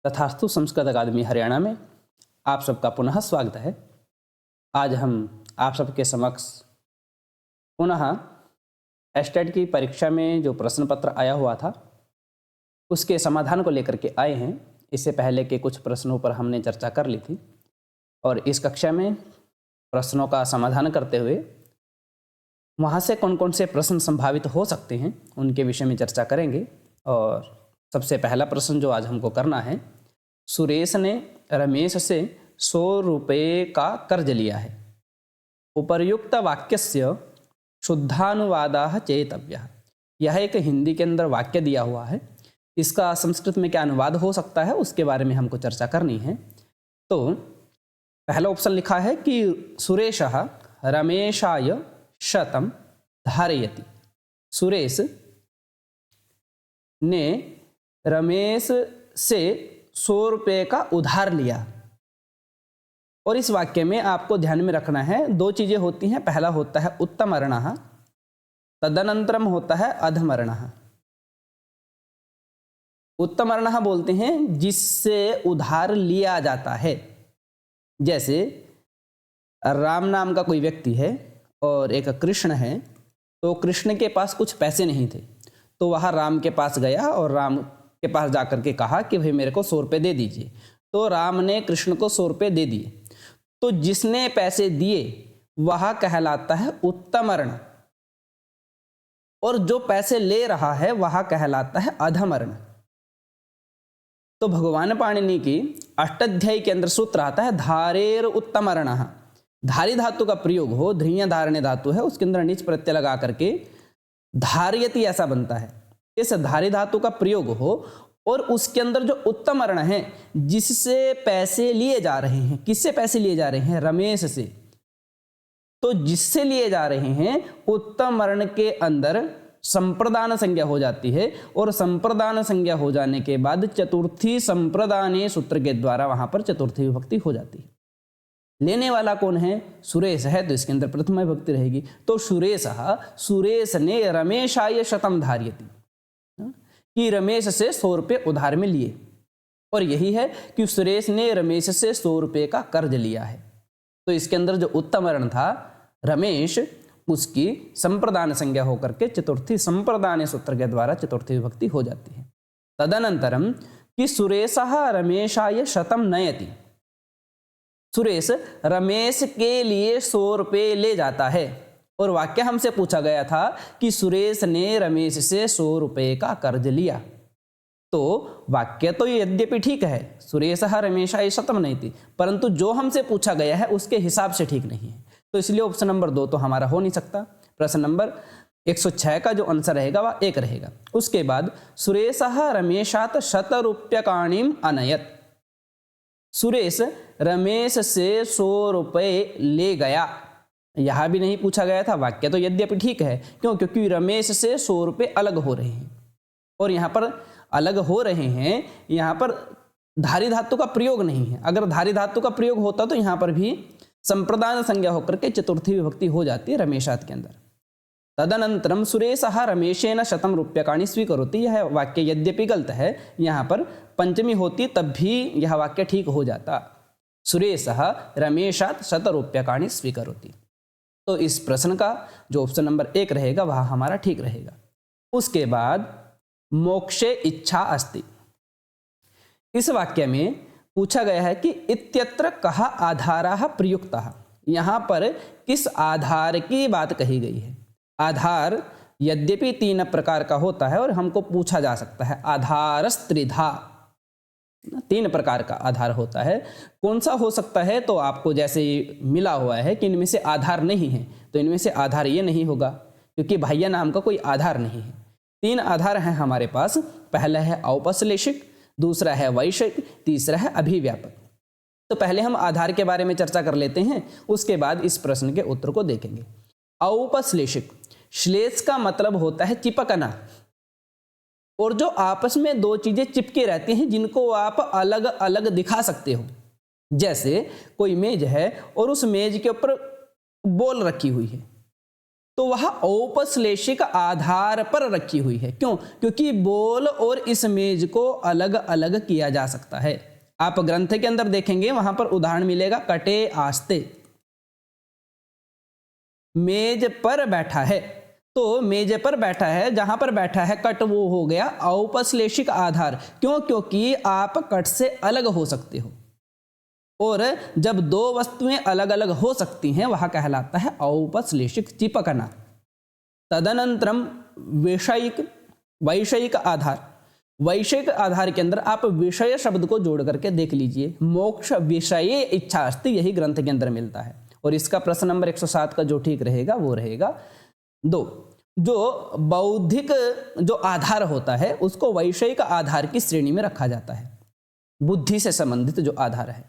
तथास्तु संस्कृत अकादमी हरियाणा में आप सबका पुनः स्वागत है। आज हम आप सबके समक्ष पुनः एस्टेट की परीक्षा में जो प्रश्न पत्र आया हुआ था उसके समाधान को लेकर के आए हैं। इससे पहले के कुछ प्रश्नों पर हमने चर्चा कर ली थी और इस कक्षा में प्रश्नों का समाधान करते हुए वहाँ से कौन कौन से प्रश्न संभावित हो सकते हैं उनके विषय में चर्चा करेंगे। और सबसे पहला प्रश्न जो आज हमको करना है, सुरेश ने रमेश से 100 रुपये का कर्ज लिया है। उपर्युक्त वाक्यस्य शुद्धानुवादः चेतव्यः। यह एक हिंदी के अंदर वाक्य दिया हुआ है, इसका संस्कृत में क्या अनुवाद हो सकता है उसके बारे में हमको चर्चा करनी है। तो पहला ऑप्शन लिखा है कि सुरेशः रमेशाय 100 धारयति। सुरेश ने रमेश से 100 रुपये का उधार लिया। और इस वाक्य में आपको ध्यान में रखना है, दो चीजें होती हैं। पहला होता है उत्तमर्णः, तदनंतरम होता है अधमर्णः। उत्तमर्णः बोलते हैं जिससे उधार लिया जाता है। जैसे राम नाम का कोई व्यक्ति है और एक कृष्ण है, तो कृष्ण के पास कुछ पैसे नहीं थे, तो वह राम के पास गया और राम के पास जाकर के कहा कि भाई मेरे को 100 रुपये दे दीजिए। तो राम ने कृष्ण को 100 रुपये दे दिए। तो जिसने पैसे दिए वह कहलाता है उत्तमर्ण, और जो पैसे ले रहा है वह कहलाता है अधमर्ण। तो भगवान पाणिनि की अष्टाध्यायी के अंदर सूत्र आता है धारेर उत्तमर्णः। धारी धातु का प्रयोग हो, ध्रिय धारणे धातु है, उसके अंदर नीच प्रत्यय लगा करके धार्यति ऐसा बनता है। इस धारी धातु का प्रयोग हो और उसके अंदर जो उत्तमर्ण है जिससे पैसे लिए जा रहे हैं, किससे पैसे लिए जा रहे हैं? रमेश से। तो जिससे लिए जा रहे हैं उत्तमर्ण के अंदर संप्रदान संज्ञा हो जाती है, और संप्रदान संज्ञा हो जाने के बाद चतुर्थी संप्रदाने सूत्र के द्वारा वहां पर चतुर्थी विभक्ति हो जाती है। लेने वाला कौन है? सुरेश है, तो इसके अंदर प्रथम विभक्ति रहेगी। तो सुरेश ने रमेशाय 100 धारयति, कि रमेश से 100 रुपये उधार में लिए। और यही है कि सुरेश ने रमेश से 100 रुपये का कर्ज लिया है। तो इसके अंदर जो उत्तमर्ण था रमेश, उसकी संप्रदान संज्ञा होकर के चतुर्थी संप्रदान सूत्र के द्वारा चतुर्थी विभक्ति हो जाती है। तदनंतरम कि सुरेशः रमेशाय 100 नयति। सुरेश रमेश के लिए 100 रुपये ले जाता है। और वाक्य हमसे पूछा गया था कि सुरेश ने रमेश से 100 रुपये का कर्ज लिया। तो वाक्य तो यद्यपि ठीक है, सुरेशः रमेशाय 100 नयति, परंतु जो हमसे पूछा गया है उसके हिसाब से ठीक नहीं है। तो इसलिए ऑप्शन नंबर 2 तो हमारा हो नहीं सकता। प्रश्न नंबर 106 का जो आंसर रहेगा वह 1 रहेगा। उसके बाद सुरेशः रमेशात् 100 रूप्यकाणिम अनयत। सुरेश रमेश से 100 रुपये ले गया। यह भी नहीं पूछा गया था, वाक्य तो यद्यपि ठीक है। क्यों? क्योंकि रमेश से 100 रुपये अलग हो रहे हैं, और यहाँ पर अलग हो रहे हैं, यहाँ पर धारी धातु का प्रयोग नहीं है। अगर धारी धातु का प्रयोग होता तो यहाँ पर भी संप्रदान संज्ञा होकर के चतुर्थी विभक्ति हो जाती है रमेशात के अंदर। तदनंतरम सुरेशः रमेशेन 100 रूप्यकाणि स्वीकरोति। यह वाक्य यद्यपि गलत है, यहाँ पर पंचमी होती तब भी यह वाक्य ठीक हो जाता। सुरेशः रमेशात् 100 रूप्यकाणि स्वीकरोति। तो इस प्रश्न का जो ऑप्शन नंबर 1 रहेगा वह हमारा ठीक रहेगा। उसके बाद मोक्षे इच्छा अस्ति। इस वाक्य में पूछा गया है कि इत्यत्र कहा आधारः प्रयुक्तः। यहाँ पर किस आधार की बात कही गई है? आधार यद्यपि 3 प्रकार का होता है और हमको पूछा जा सकता है आधारस्त्रिधा, 3 प्रकार का आधार होता है। कौन सा हो सकता है? तो आपको जैसे मिला हुआ है कि इनमें से आधार नहीं है, तो इनमें से आधार ये नहीं होगा, क्योंकि बाह्य नाम का कोई आधार नहीं है। 3 आधार हैं हमारे पास। पहला है औपश्लेषिक, दूसरा है वैशेयिक, तीसरा है अभिव्यापक। तो पहले हम आधार के बारे में चर्चा कर लेते हैं, उसके बाद इस प्रश्न के उत्तर को देखेंगे। औपश्लेषिक, श्लेष का मतलब होता है चिपकना, और जो आपस में दो चीजें चिपके रहती हैं जिनको आप अलग अलग दिखा सकते हो। जैसे कोई मेज है और उस मेज के ऊपर बॉल रखी हुई है, तो वह औपश्लेषिक आधार पर रखी हुई है। क्यों? क्योंकि बोल और इस मेज को अलग अलग किया जा सकता है। आप ग्रंथ के अंदर देखेंगे, वहां पर उदाहरण मिलेगा, कटे आस्ते, मेज पर बैठा है। तो मेज पर बैठा है, जहां पर बैठा है कट, वो हो गया औपश्लेषिक आधार। क्यों? क्योंकि आप कट से अलग हो सकते हो, और जब दो वस्तुएं अलग अलग हो सकती हैं वह कहलाता है औपश्लेषिक, चिपकना। तदनंतरम वैषयिक आधार। वैषयिक आधार के अंदर आप विषय शब्द को जोड़ करके देख लीजिए। मोक्ष विषये इच्छा अस्ति, यही ग्रंथ के अंदर मिलता है। और इसका प्रश्न नंबर 107 का जो ठीक रहेगा वो रहेगा 2। जो बौद्धिक जो आधार होता है उसको वैषयिक आधार की श्रेणी में रखा जाता है, बुद्धि से संबंधित जो आधार है।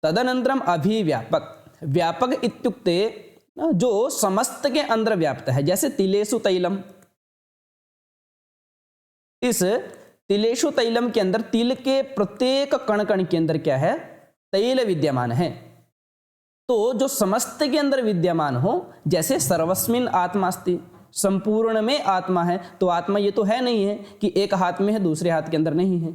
तदनंतरम अभिव्यापक। व्यापक इत्युक्ते जो समस्त के अंदर व्याप्त है, जैसे तिलेषु तैलम। इस तिलेषु तैलम के अंदर तिल के प्रत्येक कण कण के अंदर क्या है? तैल विद्यमान है। तो जो समस्त के अंदर विद्यमान हो, जैसे सर्वस्मिन आत्मास्ति, संपूर्ण में आत्मा है। तो आत्मा ये तो है नहीं है कि एक हाथ में है दूसरे हाथ के अंदर नहीं है।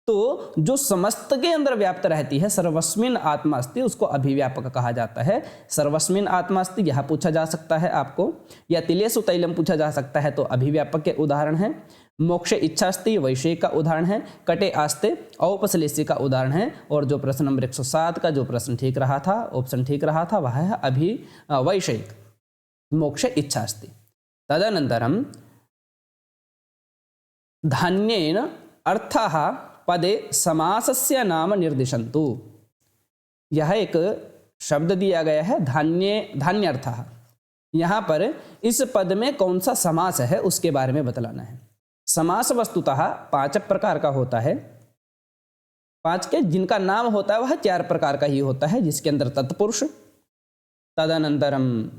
तो जो समस्त के अंदर व्याप्त रहती है, सर्वस्मिन आत्मास्ति, उसको अभिव्यापक कहा जाता है। सर्वस्मिन आत्मास्ति यह पूछा जा सकता है आपको, या तिलेषु तैलम पूछा जा सकता है, तो अभिव्यापक के उदाहरण है। मोक्ष इच्छास्ति वैषयिक का उदाहरण है। कटे आस्ते औपश्लेषिक का उदाहरण है। और जो प्रश्न नंबर 107 का जो प्रश्न ठीक रहा था, ऑप्शन ठीक रहा था, वह है वैषयिक, मोक्ष इच्छास्ति। तदनंतरम धान्येन अर्थः पदे समासस्य नाम निर्दिशन्तु। यह एक शब्द दिया गया है, धान्यर्थः। यहाँ पर इस पद में कौन सा समास है उसके बारे में बतलाना है। समास वस्तुतः 5 प्रकार का होता है। 5 के जिनका नाम होता है वह 4 प्रकार का ही होता है, जिसके अंदर तत्पुरुष, तदनंतरम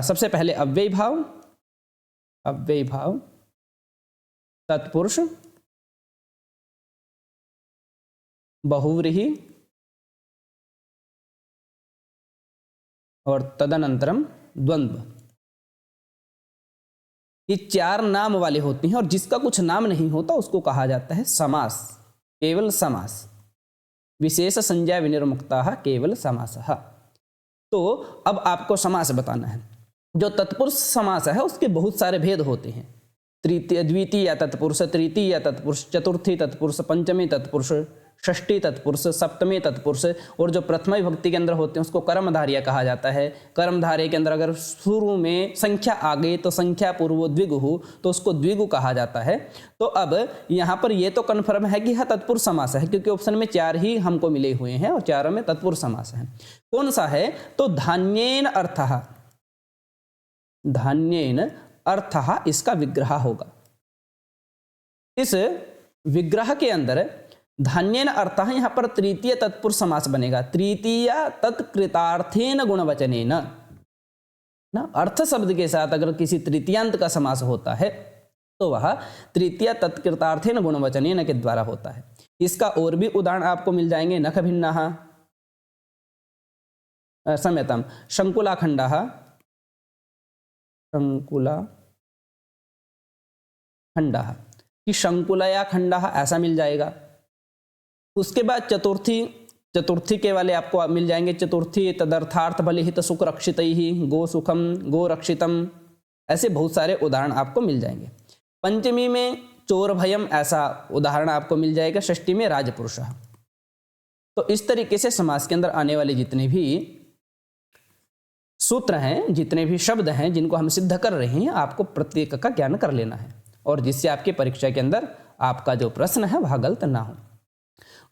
सबसे पहले अव्यय भाव, तत्पुरुष, बहुव्रीहि और तदनंतरम द्वंद्व। ये 4 नाम वाले होते हैं, और जिसका कुछ नाम नहीं होता उसको कहा जाता है समास, केवल समास। विशेष संज्ञा विनिर्मुक्ताः केवल समासः। तो अब आपको समास बताना है। जो तत्पुरुष समास है उसके बहुत सारे भेद होते हैं। द्वितीय तत्पुरुष, तृतीय तत्पुरुष, चतुर्थी तत्पुरुष, पंचमी तत्पुरुष, षष्ठी तत्पुरुष, सप्तमी तत्पुरुष, और जो प्रथमा विभक्ति के अंदर होते हैं उसको कर्मधारय कहा जाता है। कर्मधारय के अंदर अगर शुरू में संख्या आ गई तो संख्या पूर्व द्विगु, तो उसको द्विगु कहा जाता है। तो अब यहाँ पर ये तो कन्फर्म है कि यह तत्पुरुष समास है, क्योंकि ऑप्शन में 4 ही हमको मिले हुए हैं और 4 में तत्पुरुष समास है। कौन सा है? तो धान्येन अर्थः, धान्येन अर्थः इसका विग्रह होगा। इस विग्रह के अंदर धान्येन अर्थः यहाँ पर तृतीय तत्पुरुष समास बनेगा। तृतीय तत्कृतार्थेन गुणवचनेन ना, अर्थ शब्द के साथ अगर किसी तृतीयांत का समास होता है तो वह तृतीय तत्कृतार्थेन गुणवचनेन के द्वारा होता है। इसका और भी उदाहरण आपको मिल जाएंगे। नख भिन्नः, क्षम्यतां, शंकुलाखंडः, शंकुलाखंडः कि शंकुलया खंडः ऐसा मिल जाएगा। उसके बाद चतुर्थी के वाले आपको मिल जाएंगे। चतुर्थी तदर्थार्थ बलिहित सुख रक्षितैः, गो सुखम, गो रक्षितम, ऐसे बहुत सारे उदाहरण आपको मिल जाएंगे। पंचमी में चोर भयम, ऐसा उदाहरण आपको मिल जाएगा। षष्ठी में राजपुरुषः। तो इस तरीके से समास के अंदर आने वाले जितने भी सूत्र हैं, जितने भी शब्द हैं जिनको हम सिद्ध कर रहे हैं, आपको प्रत्येक का ज्ञान कर लेना है, और जिससे आपके परीक्षा के अंदर आपका जो प्रश्न है वह गलत ना हो।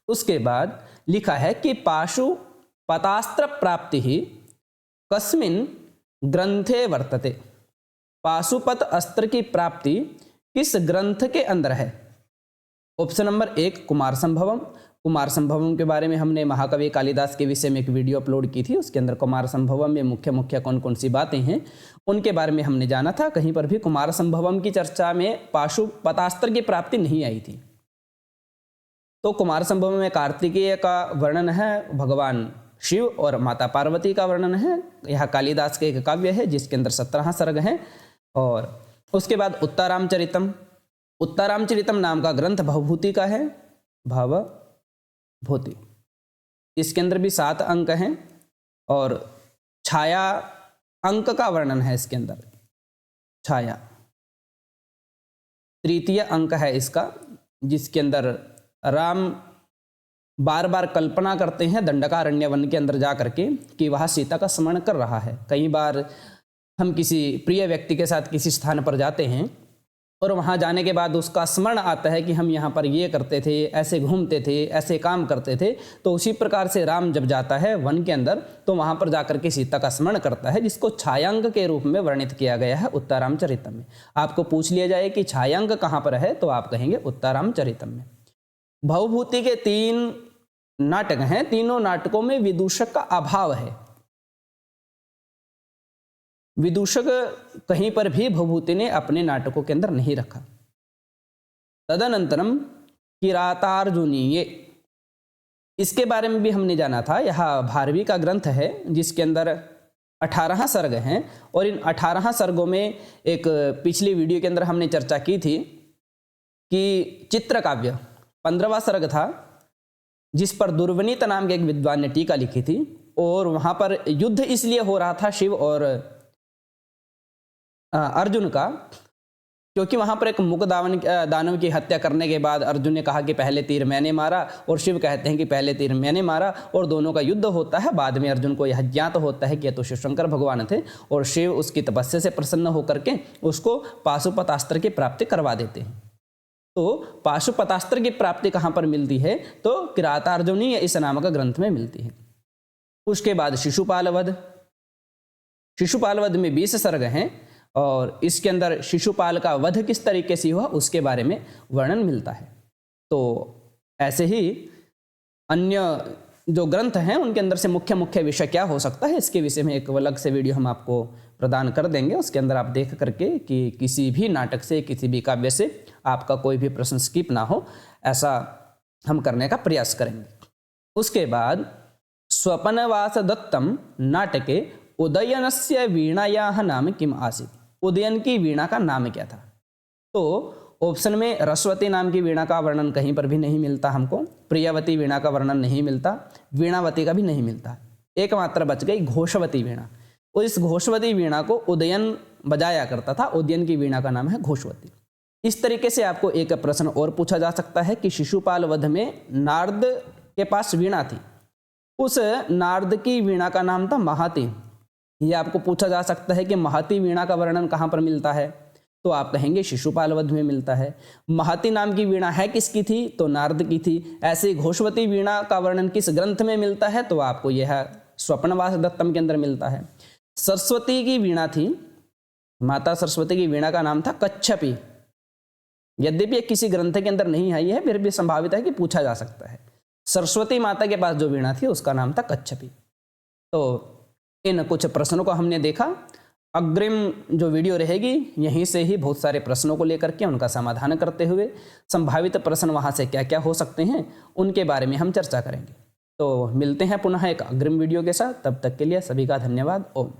उसके बाद लिखा है कि पाशुपतास्त्र प्राप्ति ही कस्मिन् ग्रंथे वर्तते। पाशुपत अस्त्र की प्राप्ति किस ग्रंथ के अंदर है? Option number 1 Kumar संभवम। कुमार संभवम के बारे में हमने महाकवि कालिदास के विषय में एक वीडियो अपलोड की थी। उसके अंदर कुमार संभवम में मुख्य कौन कौन सी बातें हैं उनके बारे में हमने जाना था। कहीं पर भी कुमार संभवम की चर्चा में पाशुपतास्त्र की प्राप्ति नहीं आई थी। तो कुमार संभवम में कार्तिकेय का वर्णन है, भगवान शिव और माता पार्वती का वर्णन है। यह कालिदास के एक काव्य है जिसके अंदर 17 सर्ग हैं। और उसके बाद उत्तरामचरितम, उत्तरामचरितम नाम का ग्रंथ भवभूति का है, भवभूति, इसके अंदर भी 7 अंक हैं। और छाया अंक का वर्णन है इसके अंदर, छाया तृतीय अंक है इसका, जिसके अंदर राम बार बार कल्पना करते हैं दंडकारण्य वन के अंदर जा करके कि वह सीता का स्मरण कर रहा है। कई बार हम किसी प्रिय व्यक्ति के साथ किसी स्थान पर जाते हैं और वहाँ जाने के बाद उसका स्मरण आता है कि हम यहाँ पर ये करते थे, ऐसे घूमते थे, ऐसे काम करते थे। तो उसी प्रकार से राम जब जाता है वन के अंदर तो वहाँ पर जाकर के सीता का स्मरण करता है, जिसको छायांग के रूप में वर्णित किया गया है उत्तरामचरितम में। आपको पूछ लिया जाए कि छायांग कहाँ पर है तो आप कहेंगे उत्तरामचरितम में। भवभूति के 3 नाटक हैं, तीनों नाटकों में विदूषक का अभाव है। विदूषक कहीं पर भी भवभूति ने अपने नाटकों के अंदर नहीं रखा। तदनंतरम किरातार्जुनीय, इसके बारे में भी हमने जाना था। यह भारवी का ग्रंथ है जिसके अंदर 18 सर्ग हैं। और इन 18 सर्गों में एक पिछली वीडियो के अंदर हमने चर्चा की थी कि चित्रकाव्य 15वां सर्ग था, जिस पर दुर्वनीत नाम के एक विद्वान ने टीका लिखी थी। और वहाँ पर युद्ध इसलिए हो रहा था शिव और अर्जुन का, क्योंकि वहाँ पर एक मुक दानव की हत्या करने के बाद अर्जुन ने कहा कि पहले तीर मैंने मारा, और शिव कहते हैं कि पहले तीर मैंने मारा, और दोनों का युद्ध होता है। बाद में अर्जुन को यह ज्ञात होता है कि यह तो शिवशंकर भगवान थे, और शिव उसकी तपस्या से प्रसन्न होकर के उसको पाशुपतास्त्र की प्राप्ति करवा देते हैं। तो पाशुपतास्त्र की प्राप्ति कहाँ पर मिलती है तो किरातार्जुनीय इस नामक ग्रंथ में मिलती है। उसके बाद शिशुपाल वध, शिशुपाल वध में 20 सर्ग हैं और इसके अंदर शिशुपाल का वध किस तरीके से हुआ उसके बारे में वर्णन मिलता है। तो ऐसे ही अन्य जो ग्रंथ हैं उनके अंदर से मुख्य मुख्य विषय क्या हो सकता है, इसके विषय में एक अलग से वीडियो हम आपको प्रदान कर देंगे। उसके अंदर आप देख करके कि किसी भी नाटक से, किसी भी काव्य से आपका कोई भी प्रश्न स्किप ना हो, ऐसा हम करने का प्रयास करेंगे। उसके बाद स्वपनवास दत्तम नाटके उदयनस्य वीणायाः नाम किम आसीत्, उदयन की वीणा का नाम क्या था। तो ऑप्शन में रसवती नाम की वीणा का वर्णन कहीं पर भी नहीं मिलता हमको, प्रियवती वीणा का वर्णन नहीं मिलता, वीणावती का भी नहीं मिलता। एकमात्र बच गई घोषवती वीणा, और इस घोषवती वीणा को उदयन बजाया करता था, उदयन की वीणा का नाम है घोषवती। इस तरीके से आपको एक प्रश्न और पूछा जा सकता है कि शिशुपाल वध में नारद के पास वीणा थी, उस नारद की वीणा का नाम था महाती। ये आपको पूछा जा सकता है कि महाती वीणा का वर्णन कहाँ पर मिलता है, तो आप कहेंगे शिशुपाल वध में मिलता है। महाती नाम की वीणा है किसकी थी, तो नारद की थी। ऐसे घोषवती वीणा का वर्णन किस ग्रंथ में मिलता है, तो आपको यह स्वप्नवास दत्तम के अंदर मिलता है। सरस्वती की वीणा थी, माता सरस्वती की वीणा का नाम था कच्छपी। यद्यपि किसी ग्रंथ के अंदर नहीं आई है, फिर भी संभावित है कि पूछा जा सकता है। सरस्वती माता के पास जो वीणा थी उसका नाम था कच्छपी। तो इन कुछ प्रश्नों को हमने देखा। अग्रिम जो वीडियो रहेगी यहीं से ही बहुत सारे प्रश्नों को लेकर के उनका समाधान करते हुए संभावित प्रश्न वहाँ से क्या क्या हो सकते हैं उनके बारे में हम चर्चा करेंगे। तो मिलते हैं पुनः एक अग्रिम वीडियो के साथ, तब तक के लिए सभी का धन्यवाद। ओम।